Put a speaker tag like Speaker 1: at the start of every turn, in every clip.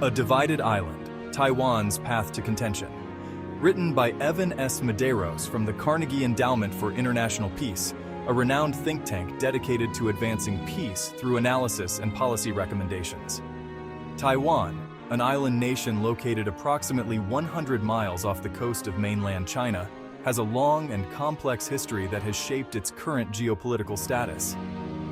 Speaker 1: A Divided Island, Taiwan's Path to Contention. Written by Evan S. Medeiros from the Carnegie Endowment for International Peace, a renowned think tank dedicated to advancing peace through analysis and policy recommendations. Taiwan, an island nation located approximately 100 miles off the coast of mainland China, has a long and complex history that has shaped its current geopolitical status.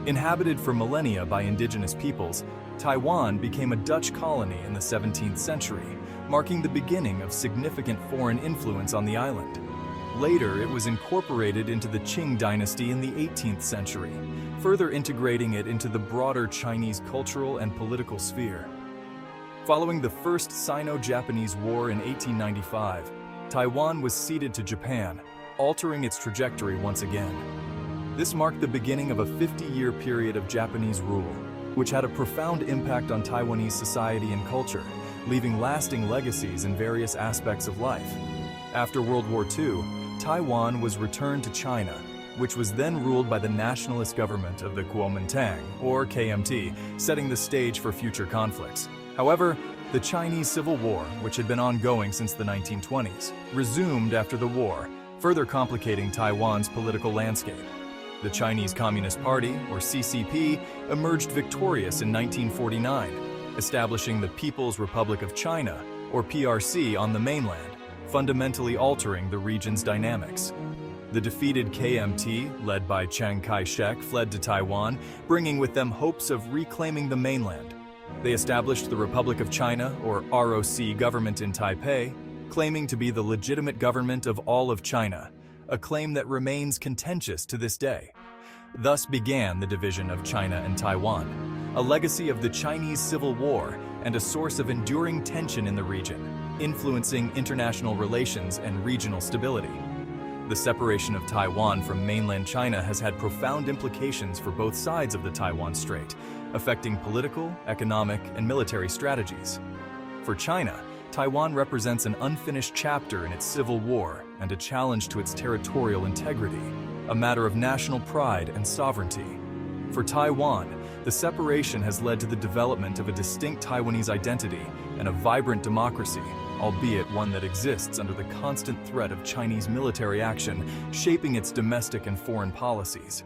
Speaker 1: Inhabited for millennia by indigenous peoples, Taiwan became a Dutch colony in the 17th century, marking the beginning of significant foreign influence on the island. Later, it was incorporated into the Qing dynasty in the 18th century, further integrating it into the broader Chinese cultural and political sphere. Following the First Sino-Japanese War in 1895, Taiwan was ceded to Japan, altering its trajectory once again. This marked the beginning of a 50-year period of Japanese rule, which had a profound impact on Taiwanese society and culture, leaving lasting legacies in various aspects of life. After World War II, Taiwan was returned to China, which was then ruled by the nationalist government of the Kuomintang, or KMT, setting the stage for future conflicts. However, the Chinese Civil War, which had been ongoing since the 1920s, resumed after the war, further complicating Taiwan's political landscape. The Chinese Communist Party, or CCP, emerged victorious in 1949, establishing the People's Republic of China, or PRC, on the mainland, fundamentally altering the region's dynamics. The defeated KMT, led by Chiang Kai-shek, fled to Taiwan, bringing with them hopes of reclaiming the mainland. They established the Republic of China, or ROC, government in Taipei, claiming to be the legitimate government of all of China, a claim that remains contentious to this day. Thus began the division of China and Taiwan, a legacy of the Chinese Civil War and a source of enduring tension in the region, influencing international relations and regional stability. The separation of Taiwan from mainland China has had profound implications for both sides of the Taiwan Strait, affecting political, economic, and military strategies. For China, Taiwan represents an unfinished chapter in its civil war and a challenge to its territorial integrity, a matter of national pride and sovereignty. For Taiwan, the separation has led to the development of a distinct Taiwanese identity and a vibrant democracy, albeit one that exists under the constant threat of Chinese military action, shaping its domestic and foreign policies.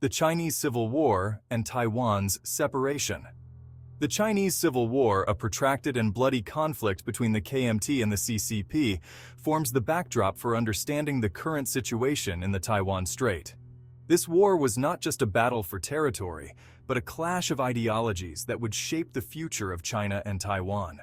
Speaker 1: The Chinese Civil War and Taiwan's separation. The Chinese Civil War, a protracted and bloody conflict between the KMT and the CCP, forms the backdrop for understanding the current situation in the Taiwan Strait. This war was not just a battle for territory, but a clash of ideologies that would shape the future of China and Taiwan.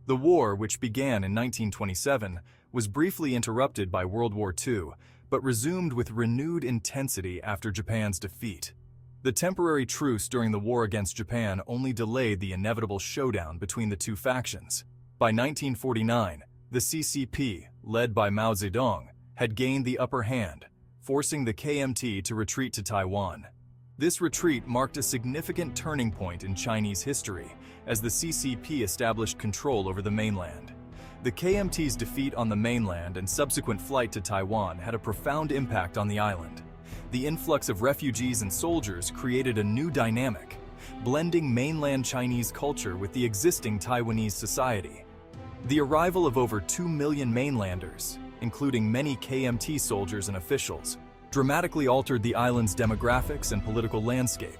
Speaker 1: The war, which began in 1927, was briefly interrupted by World War II, but resumed with renewed intensity after Japan's defeat. The temporary truce during the war against Japan only delayed the inevitable showdown between the two factions. By 1949, the CCP, led by Mao Zedong, had gained the upper hand, forcing the KMT to retreat to Taiwan. This retreat marked a significant turning point in Chinese history, as the CCP established control over the mainland. The KMT's defeat on the mainland and subsequent flight to Taiwan had a profound impact on the island. The influx of refugees and soldiers created a new dynamic, blending mainland Chinese culture with the existing Taiwanese society. The arrival of over 2 million mainlanders, including many KMT soldiers and officials, dramatically altered the island's demographics and political landscape.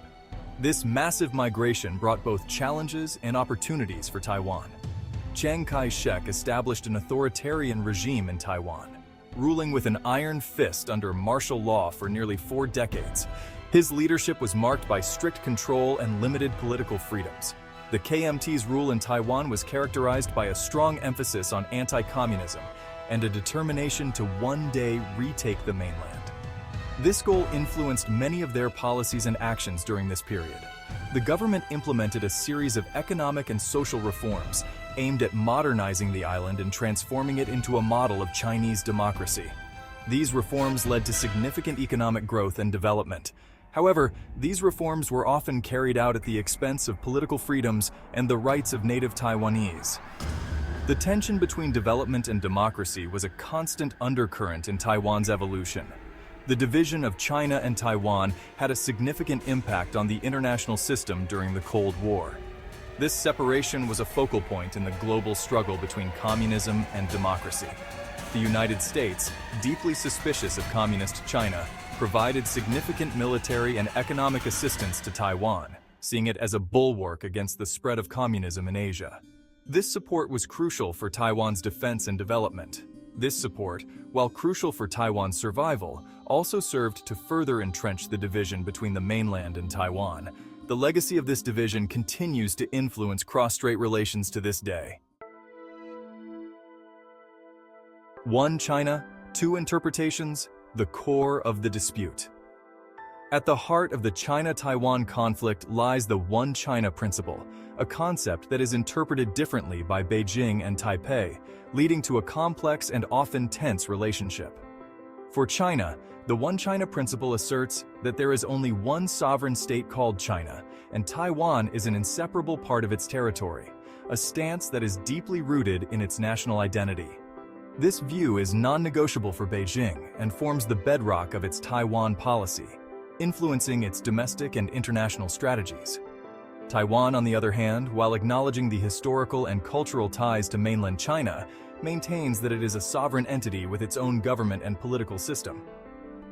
Speaker 1: This massive migration brought both challenges and opportunities for Taiwan. Chiang Kai-shek established an authoritarian regime in Taiwan, ruling with an iron fist under martial law for nearly 4 decades. His leadership was marked by strict control and limited political freedoms. The KMT's rule in Taiwan was characterized by a strong emphasis on anti-communism and a determination to one day retake the mainland. This goal influenced many of their policies and actions during this period. The government implemented a series of economic and social reforms aimed at modernizing the island and transforming it into a model of Chinese democracy. These reforms led to significant economic growth and development. However, these reforms were often carried out at the expense of political freedoms and the rights of native Taiwanese. The tension between development and democracy was a constant undercurrent in Taiwan's evolution. The division of China and Taiwan had a significant impact on the international system during the Cold War. This separation was a focal point in the global struggle between communism and democracy. The United States, deeply suspicious of communist China, provided significant military and economic assistance to Taiwan, seeing it as a bulwark against the spread of communism in Asia. This support was crucial for Taiwan's defense and development. This support, while crucial for Taiwan's survival, also served to further entrench the division between the mainland and Taiwan. The legacy of this division continues to influence cross-strait relations to this day. One China, two interpretations, the core of the dispute. At the heart of the China-Taiwan conflict lies the One China principle, a concept that is interpreted differently by Beijing and Taipei, leading to a complex and often tense relationship. For China, the One China principle asserts that there is only one sovereign state called China, and Taiwan is an inseparable part of its territory, a stance that is deeply rooted in its national identity. This view is non-negotiable for Beijing and forms the bedrock of its Taiwan policy, influencing its domestic and international strategies. Taiwan, on the other hand, while acknowledging the historical and cultural ties to mainland China, maintains that it is a sovereign entity with its own government and political system.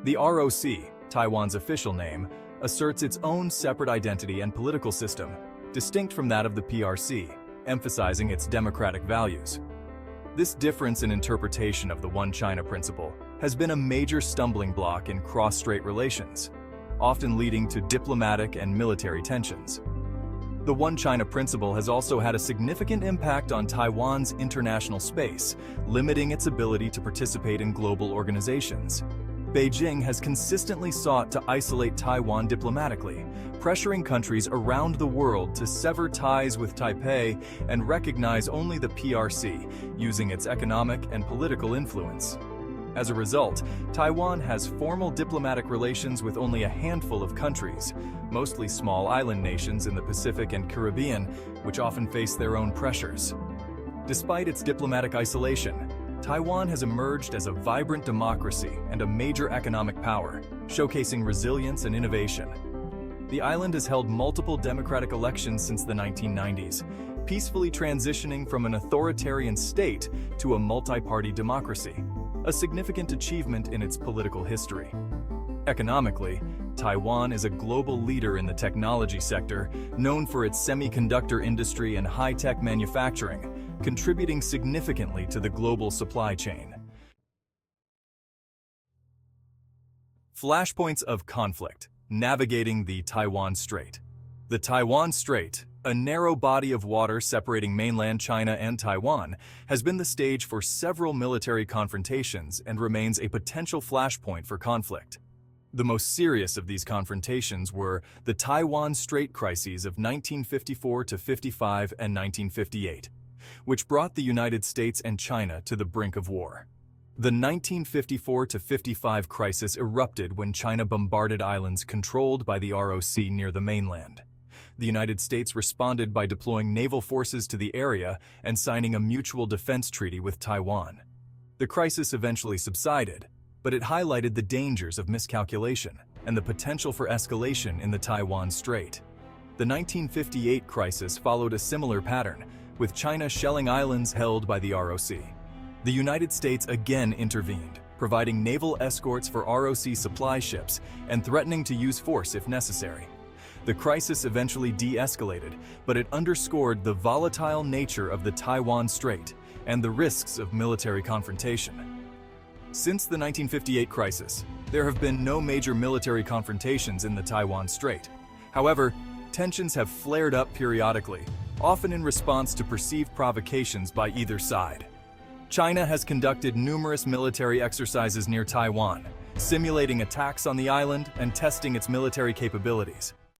Speaker 1: The ROC, Taiwan's official name, asserts its own separate identity and political system, distinct from that of the PRC, emphasizing its democratic values. This difference in interpretation of the One China principle has been a major stumbling block in cross-strait relations, often leading to diplomatic and military tensions. The One China principle has also had a significant impact on Taiwan's international space, limiting its ability to participate in global organizations. Beijing has consistently sought to isolate Taiwan diplomatically, pressuring countries around the world to sever ties with Taipei and recognize only the PRC, using its economic and political influence. As a result, Taiwan has formal diplomatic relations with only a handful of countries, mostly small island nations in the Pacific and Caribbean, which often face their own pressures. Despite its diplomatic isolation, Taiwan has emerged as a vibrant democracy and a major economic power, showcasing resilience and innovation. The island has held multiple democratic elections since the 1990s, peacefully transitioning from an authoritarian state to a multi-party democracy, a significant achievement in its political history. Economically, Taiwan is a global leader in the technology sector, known for its semiconductor industry and high-tech manufacturing, contributing significantly to the global supply chain. Flashpoints of conflict, navigating the Taiwan Strait. The Taiwan Strait, a narrow body of water separating mainland China and Taiwan, has been the stage for several military confrontations and remains a potential flashpoint for conflict. The most serious of these confrontations were the Taiwan Strait crises of 1954 to 55 and 1958, which brought the United States and China to the brink of war. The 1954 to 55 crisis erupted when China bombarded islands controlled by the ROC near the mainland. The United States responded by deploying naval forces to the area and signing a mutual defense treaty with Taiwan. The crisis eventually subsided, but it highlighted the dangers of miscalculation and the potential for escalation in the Taiwan Strait. The 1958 crisis followed a similar pattern, with China shelling islands held by the ROC. The United States again intervened, providing naval escorts for ROC supply ships and threatening to use force if necessary. The crisis eventually de-escalated, but it underscored the volatile nature of the Taiwan Strait and the risks of military confrontation. Since the 1958 crisis, there have been no major military confrontations in the Taiwan Strait. However, tensions have flared up periodically, often in response to perceived provocations by either side. China has conducted numerous military exercises near Taiwan, simulating attacks on the island and testing its military capabilities.